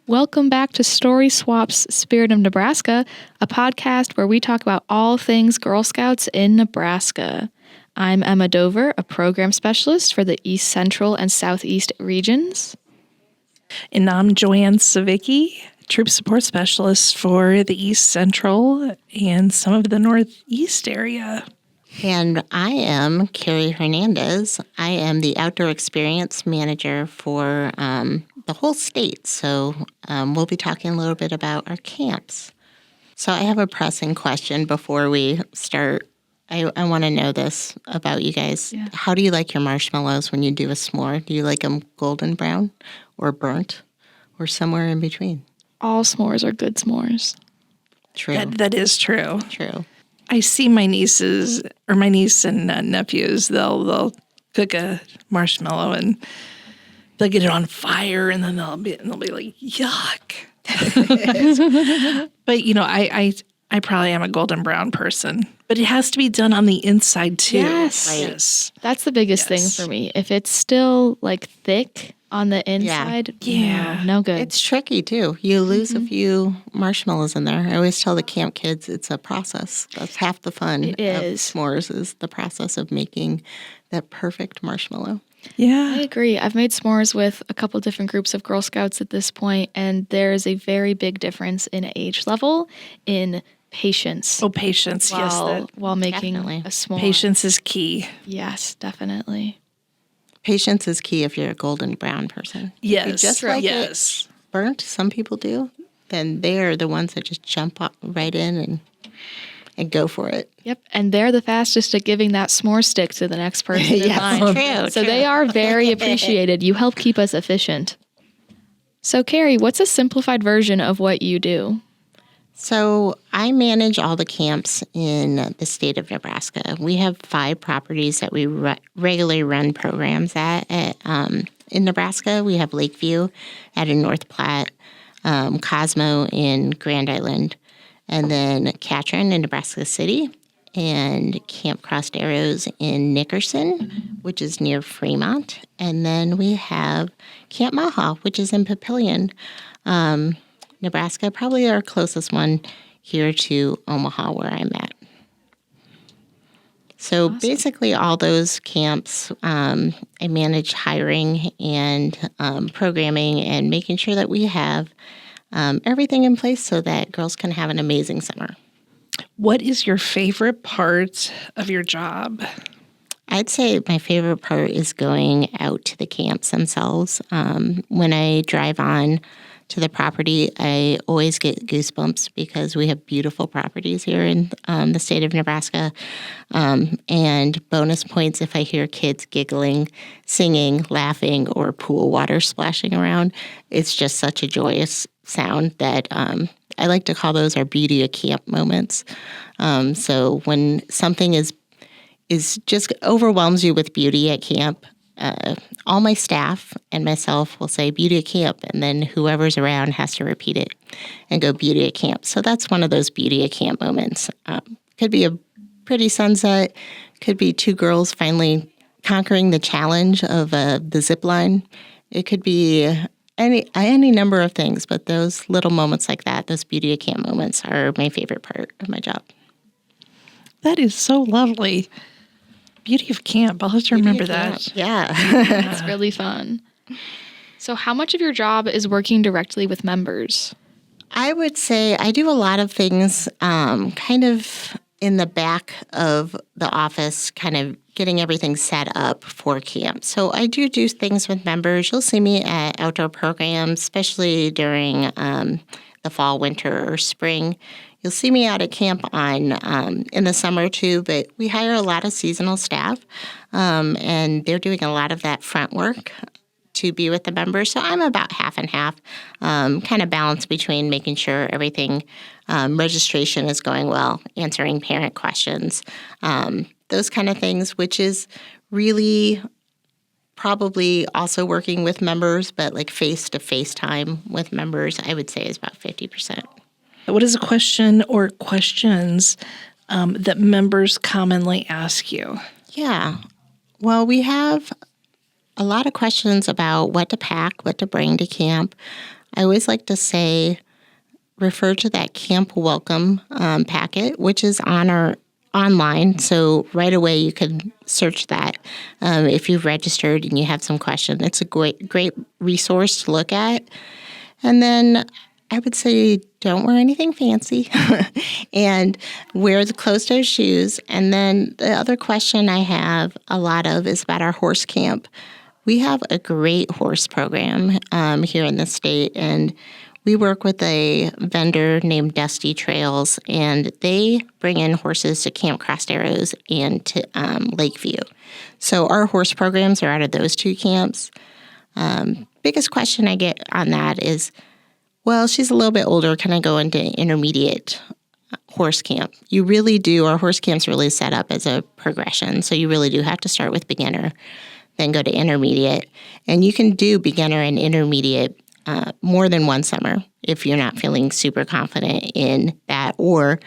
Welcome back to Story Swap's Spirit of Nebraska, a podcast where we talk about all things Girl Scouts in Nebraska. I'm Emma Dover, a program specialist for the East Central and Southeast regions. And I'm Joanne Savicky, troop support specialist for the East Central and some of the Northeast area. And I am Carey Hernandez. I am the outdoor experience manager for the whole state. So we'll be talking a little bit about our camps. So I have a pressing question before we start. I want to know this about you guys. Yeah. How do you like your marshmallows when you do a s'more? Do you like them golden brown or burnt or somewhere in between? All s'mores are good s'mores. True. That is true. True. I see my niece and nephews, they'll cook a marshmallow and they'll get it on fire and then they'll be like, yuck. But, I probably am a golden brown person. But it has to be done on the inside, too. Yes. Right. Yes. That's the biggest thing for me. If it's still, thick on the inside, no good. It's tricky, too. You lose a few marshmallows in there. I always tell the camp kids it's a process. That's half the fun of s'mores is the process of making that perfect marshmallow. Yeah. I agree. I've made s'mores with a couple different groups of Girl Scouts at this point, and there's a very big difference in age level, in patience. Oh, patience. While making definitely. a s'more. Patience is key. Yes, definitely. Patience is key if you're a golden brown person. Yes. If you just like it burnt, some people do, then they're the ones that just jump up right in and go for it. Yep, and they're the fastest at giving that s'more stick to the next person in line. True. So they are very appreciated. You help keep us efficient. So, Carey, what's a simplified version of what you do? So I manage all the camps in the state of Nebraska. We have 5 properties that we regularly run programs at. In Nebraska, we have Lakeview out in North Platte, Cosmo in Grand Island, and then Catron in Nebraska City, and Camp Crossed Arrows in Nickerson, which is near Fremont. And then we have Camp Maha, which is in Papillion, Nebraska, probably our closest one here to Omaha, where I'm at. So basically all those camps, I manage hiring and programming and making sure that we have everything in place so that girls can have an amazing summer. What is your favorite part of your job? I'd say my favorite part is going out to the camps themselves. When I drive on to the property, I always get goosebumps because we have beautiful properties here in the state of Nebraska. And bonus points if I hear kids giggling, singing, laughing, or pool water splashing around. It's just such a joyous sound that I like to call those our beauty of camp moments. So when something is just overwhelms you with beauty at camp, all my staff and myself will say beauty at camp, and then whoever's around has to repeat it and go beauty at camp. So that's one of those beauty at camp moments. Could be a pretty sunset, could be 2 girls finally conquering the challenge of the zip line. It could be any number of things, but those little moments like that, those beauty at camp moments, are my favorite part of my job. That is so lovely. Beauty of camp. I'll have to remember that. Yeah. It's really fun. So how much of your job is working directly with members? I would say I do a lot of things kind of in the back of the office, kind of getting everything set up for camp. So I do things with members. You'll see me at outdoor programs, especially during the fall, winter, or spring. You'll see me out at camp in the summer too, but we hire a lot of seasonal staff, and they're doing a lot of that front work to be with the members. So I'm about half and half, kind of balanced between making sure everything, registration is going well, answering parent questions, those kind of things, which is really probably also working with members, but like face-to-face time with members, I would say is about 50%. What is a question or questions that members commonly ask you? Yeah. Well, we have a lot of questions about what to pack, what to bring to camp. I always like to say, refer to that camp welcome packet, which is on our online. So right away you can search that if you've registered and you have some question. It's a great resource to look at. And then I would say don't wear anything fancy and wear the closed-toed shoes. And then the other question I have a lot of is about our horse camp. We have a great horse program here in the state, and we work with a vendor named Dusty Trails, and they bring in horses to Camp Crossed Arrows and to Lakeview. So our horse programs are out of those two camps. Biggest question I get on that is, well, she's a little bit older. Can I go into intermediate horse camp? You really do. Our horse camp's really set up as a progression. So you really do have to start with beginner, then go to intermediate. And you can do beginner and intermediate more than one summer if you're not feeling super confident in that. Or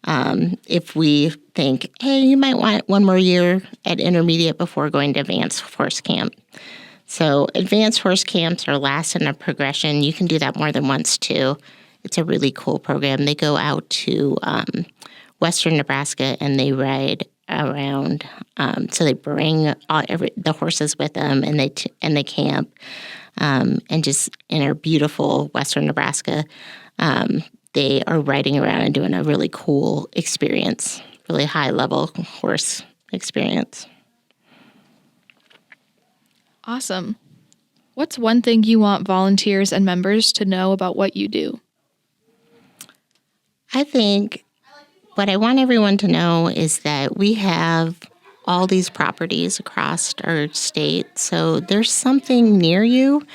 if we think, hey, you might want one more year at intermediate before going to advanced horse camp. So advanced horse camps are last in a progression. You can do that more than once, too. It's a really cool program. They go out to western Nebraska and they ride around. So they bring the horses with them and they camp. And just in our beautiful western Nebraska, they are riding around and doing a really cool experience, really high-level horse experience. Awesome. What's one thing you want volunteers and members to know about what you do? I think what I want everyone to know is that we have all these properties across our state. So there's something near you,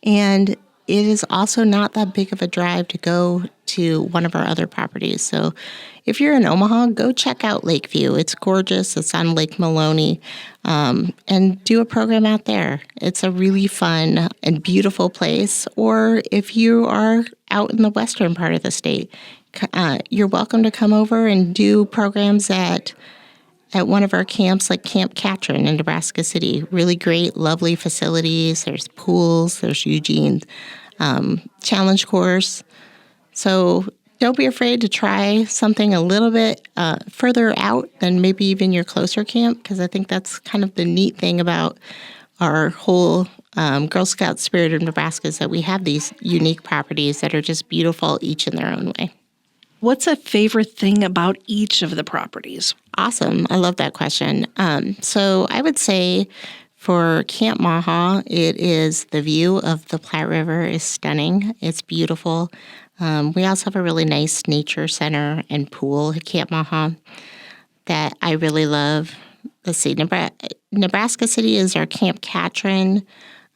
and it is also not that big of a drive to go to one of our other properties. So if you're in Omaha, go check out Lakeview. It's gorgeous. It's on Lake Maloney, and do a program out there. It's a really fun and beautiful place. Or if you are out in the western part of the state, you're welcome to come over and do programs at one of our camps, like Camp Catron in Nebraska City. Really great, lovely facilities. There's pools. There's Eugene's challenge course. So don't be afraid to try something a little bit further out than maybe even your closer camp, because I think that's kind of the neat thing about our whole Girl Scout spirit of Nebraska is that we have these unique properties that are just beautiful, each in their own way. What's a favorite thing about each of the properties? Awesome. I love that question. So I would say for Camp Maha, it is the view of the Platte River is stunning. It's beautiful. We also have a really nice nature center and pool at Camp Maha that I really love. Let's see, Nebraska City is our Camp Catron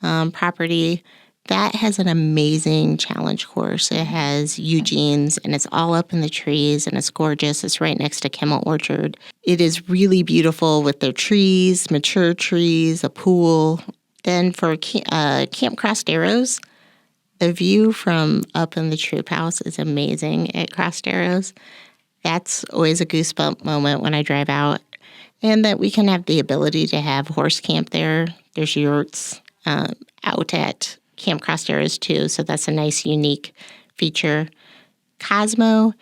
property. That has an amazing challenge course. It has Eugene's, and it's all up in the trees, and it's gorgeous. It's right next to Kimmel Orchard. It is really beautiful with their trees, mature trees, a pool. Then for Camp Crossed Arrows, the view from up in the troop house is amazing at Crossed Arrows. That's always a goosebump moment when I drive out. And that we can have the ability to have horse camp there. There's yurts out at Camp Crossed Arrows too, so that's a nice, unique feature. Cosmo,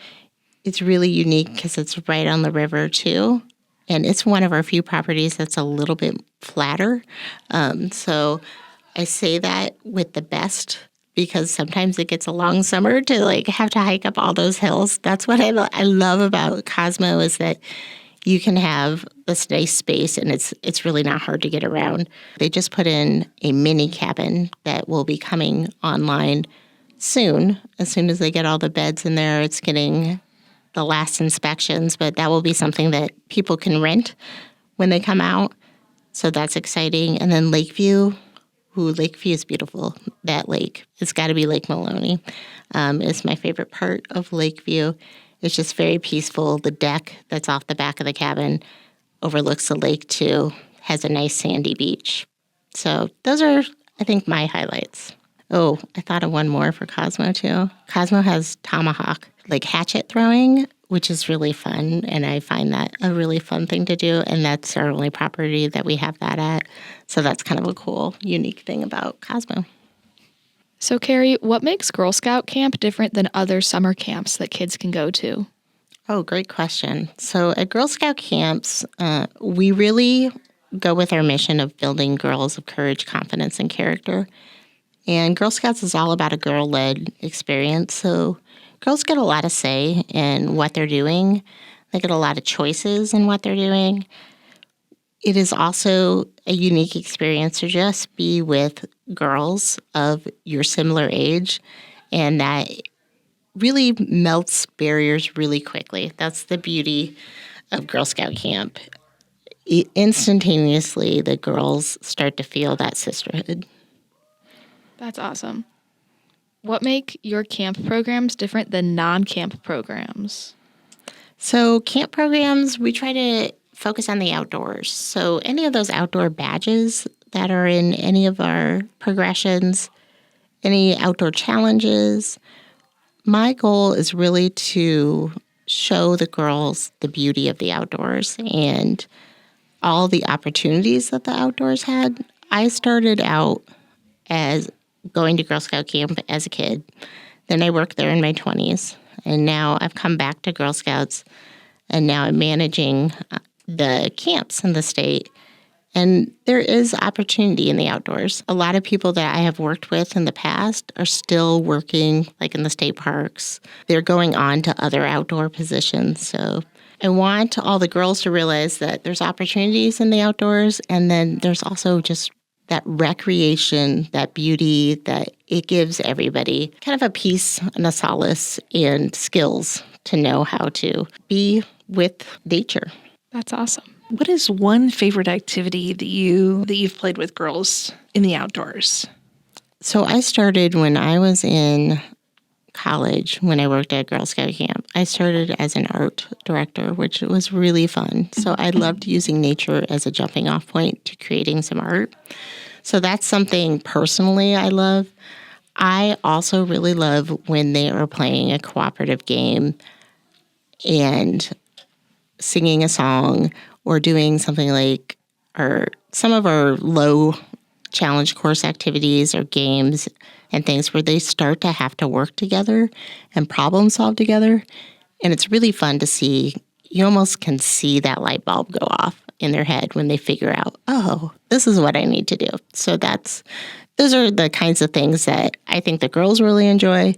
it's really unique because it's right on the river too, and it's one of our few properties that's a little bit flatter. So I say that with the best because sometimes it gets a long summer to have to hike up all those hills. That's what I love about Cosmo is that you can have this nice space, and it's really not hard to get around. They just put in a mini cabin that will be coming online soon. As soon as they get all the beds in there, it's getting the last inspections, but that will be something that people can rent when they come out. So that's exciting. And then Lakeview. Lakeview is beautiful. That lake. It's got to be Lake Maloney. It's my favorite part of Lakeview. It's just very peaceful. The deck that's off the back of the cabin overlooks the lake, too. Has a nice sandy beach. So those are, I think, my highlights. Oh, I thought of one more for Cosmo, too. Cosmo has tomahawk, hatchet throwing, which is really fun, and I find that a really fun thing to do, and that's our only property that we have that at. So that's kind of a cool, unique thing about Cosmo. So, Carey, what makes Girl Scout camp different than other summer camps that kids can go to? Oh, great question. So at Girl Scout camps, we really go with our mission of building girls of courage, confidence, and character. And Girl Scouts is all about a girl-led experience. So girls get a lot of say in what they're doing. They get a lot of choices in what they're doing. It is also a unique experience to just be with girls of your similar age, and that really melts barriers really quickly. That's the beauty of Girl Scout camp. Instantaneously, the girls start to feel that sisterhood. That's awesome. What make your camp programs different than non-camp programs? So camp programs, we try to focus on the outdoors. So any of those outdoor badges that are in any of our progressions, any outdoor challenges, my goal is really to show the girls the beauty of the outdoors and all the opportunities that the outdoors had. I started out as going to Girl Scout camp as a kid. Then I worked there in my 20s. And now I've come back to Girl Scouts, and now I'm managing the camps in the state. And there is opportunity in the outdoors. A lot of people that I have worked with in the past are still working like in the state parks. They're going on to other outdoor positions. So I want all the girls to realize that there's opportunities in the outdoors, and then there's also just that recreation, that beauty that it gives everybody kind of a peace and a solace and skills to know how to be with nature. That's awesome. What is one favorite activity that you've played with girls in the outdoors? So I started when I was in college, when I worked at Girl Scout camp. I started as an art director, which was really fun. So I loved using nature as a jumping off point to creating some art. So that's something personally I love. I also really love when they are playing a cooperative game and singing a song or doing something like some of our low challenge course activities or games and things where they start to have to work together and problem solve together. And it's really fun to see. You almost can see that light bulb go off in their head when they figure out, oh, this is what I need to do. So those are the kinds of things that I think the girls really enjoy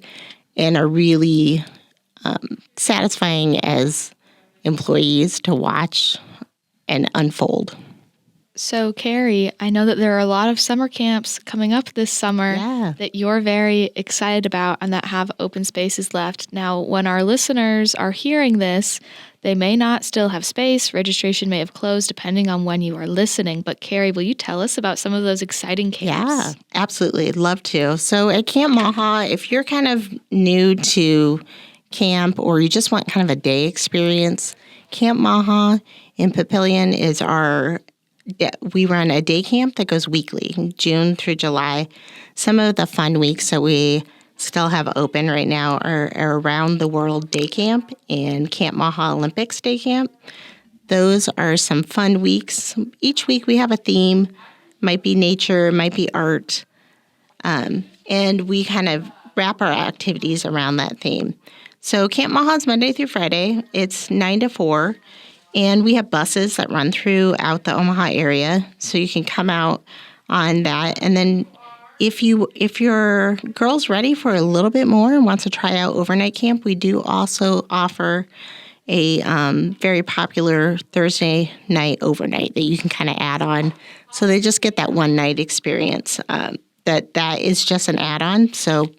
and are really satisfying as employees to watch and unfold. So, Carey, I know that there are a lot of summer camps coming up this summer that you're very excited about and that have open spaces left. Now, when our listeners are hearing this, they may not still have space. Registration may have closed depending on when you are listening. But, Carey, will you tell us about some of those exciting camps? Yeah, absolutely. Love to. So at Camp Maha, if you're kind of new to camp or you just want kind of a day experience, Camp Maha in Papillion is we run a day camp that goes weekly, June through July. Some of the fun weeks that we still have open right now are Around the World Day Camp and Camp Maha Olympics Day Camp. Those are some fun weeks. Each week we have a theme. Might be nature, might be art. And we kind of wrap our activities around that theme. So Camp Maha is Monday through Friday. It's 9 to 4. And we have buses that run throughout the Omaha area, so you can come out on that. And then if your girl's ready for a little bit more and wants to try out overnight camp, we do also offer a very popular Thursday night overnight that you can kind of add on. So they just get that one night experience. That is just an add-on. So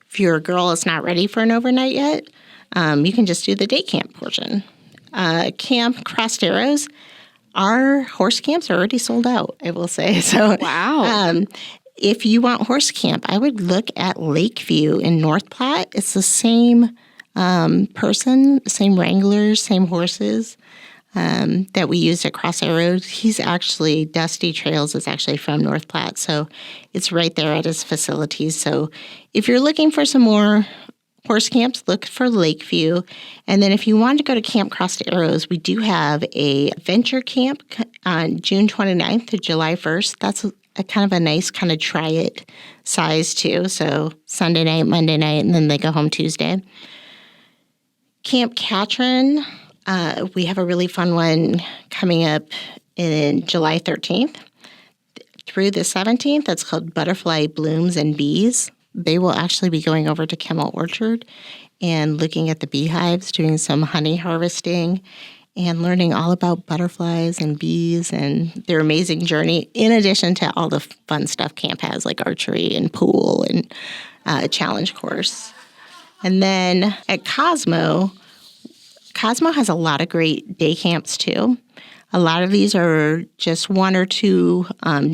if your girl is not ready for an overnight yet, you can just do the day camp portion. Camp Crossed Arrows, our horse camps are already sold out, I will say. So, wow. If you want horse camp, I would look at Lakeview in North Platte. It's the same person, same wranglers, same horses that we used at Cross Arrows. Dusty Trails is actually from North Platte, so it's right there at his facilities. So if you're looking for some more horse camps, look for Lakeview. And then if you want to go to Camp Crossed Arrows, we do have a venture camp on June 29th to July 1st. That's a kind of a nice kind of try it size too. So Sunday night, Monday night, and then they go home Tuesday. Camp Catron, we have a really fun one coming up in July 13th through the 17th. That's called Butterfly Blooms and Bees. They will actually be going over to Kimmel Orchard and looking at the beehives, doing some honey harvesting, and learning all about butterflies and bees and their amazing journey, in addition to all the fun stuff camp has, like archery and pool and a challenge course. And then at Cosmo has a lot of great day camps too. A lot of these are just 1 or 2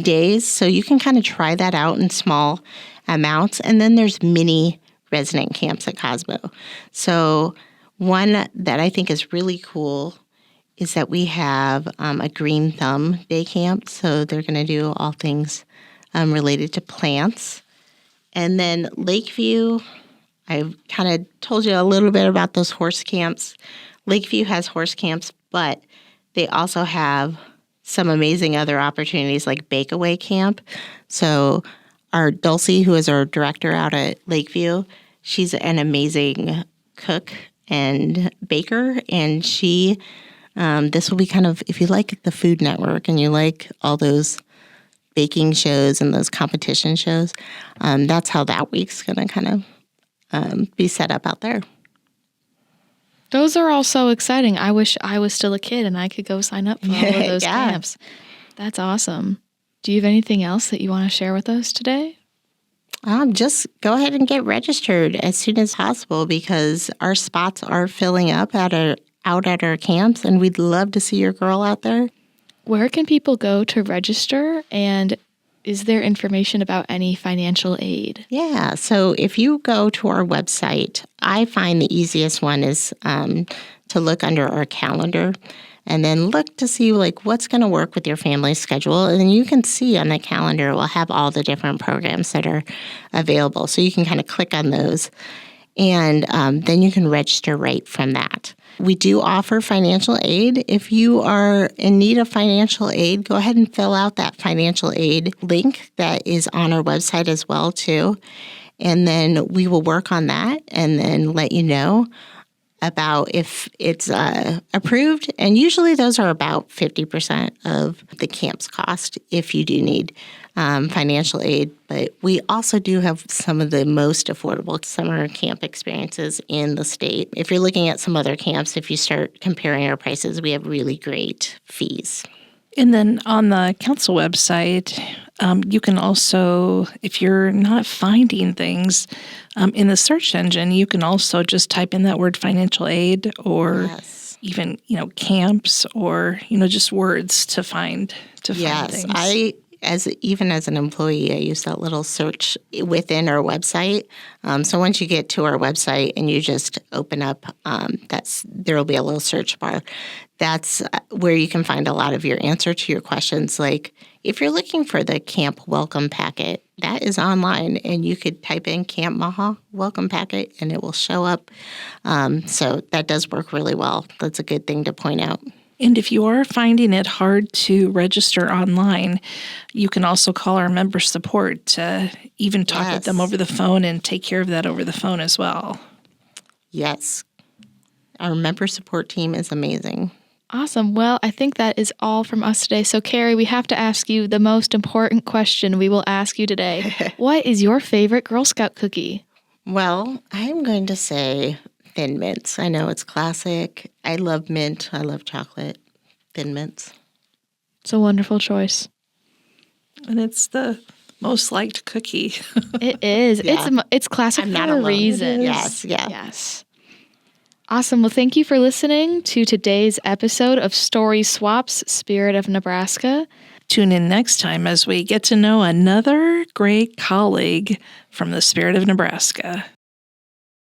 days, so you can kind of try that out in small amounts. And then there's mini resident camps at Cosmo. So one that I think is really cool is that we have a Green Thumb day camp. So they're going to do all things related to plants. And then Lakeview, I've kind of told you a little bit about those horse camps. Lakeview has horse camps, but they also have some amazing other opportunities like Bakeaway Camp. So our Dulcie, who is our director out at Lakeview, she's an amazing cook and baker, and she this will be kind of, if you like the Food Network and you like all those baking shows and those competition shows, that's how that week's going to kind of be set up out there. Those are all so exciting. I wish I was still a kid and I could go sign up for all of those Yeah. camps. That's awesome. Do you have anything else that you want to share with us today? Just go ahead and get registered as soon as possible because our spots are filling up out at our camps, and we'd love to see your girl out there. Where can people go to register, and is there information about any financial aid? Yeah, so if you go to our website, I find the easiest one is to look under our calendar and then look to see like what's going to work with your family's schedule. And then you can see on the calendar, we'll have all the different programs that are available. So you can kind of click on those and then you can register right from that. We do offer financial aid. If you are in need of financial aid, go ahead and fill out that financial aid link that is on our website as well, too. And then we will work on that and then let you know about if it's approved. And usually those are about 50% of the camp's cost if you do need financial aid. But we also do have some of the most affordable summer camp experiences in the state. If you're looking at some other camps, if you start comparing our prices, we have really great fees. And then on the council website, you can also, if you're not finding things in the search engine, you can also just type in that word financial aid or even, camps or, just words to find things. Even as an employee, I use that little search within our website. So once you get to our website and you just open up, there will be a little search bar. That's where you can find a lot of your answer to your questions. Like if you're looking for the camp welcome packet, that is online, and you could type in Camp Maha welcome packet, and it will show up. So that does work really well. That's a good thing to point out. And if you are finding it hard to register online, you can also call our member support to even talk with them over the phone and take care of that over the phone as well. Yes. Our member support team is amazing. Awesome. Well, I think that is all from us today. So, Carey, we have to ask you the most important question we will ask you today. What is your favorite Girl Scout cookie? Well, I'm going to say Thin Mints. I know it's classic. I love mint. I love chocolate. Thin Mints. It's a wonderful choice. And it's the most liked cookie. It is. Yeah. It's classic for a reason. Yes. Yes. Awesome. Well, thank you for listening to today's episode of Story Swaps, Spirit of Nebraska. Tune in next time as we get to know another great colleague from the Spirit of Nebraska.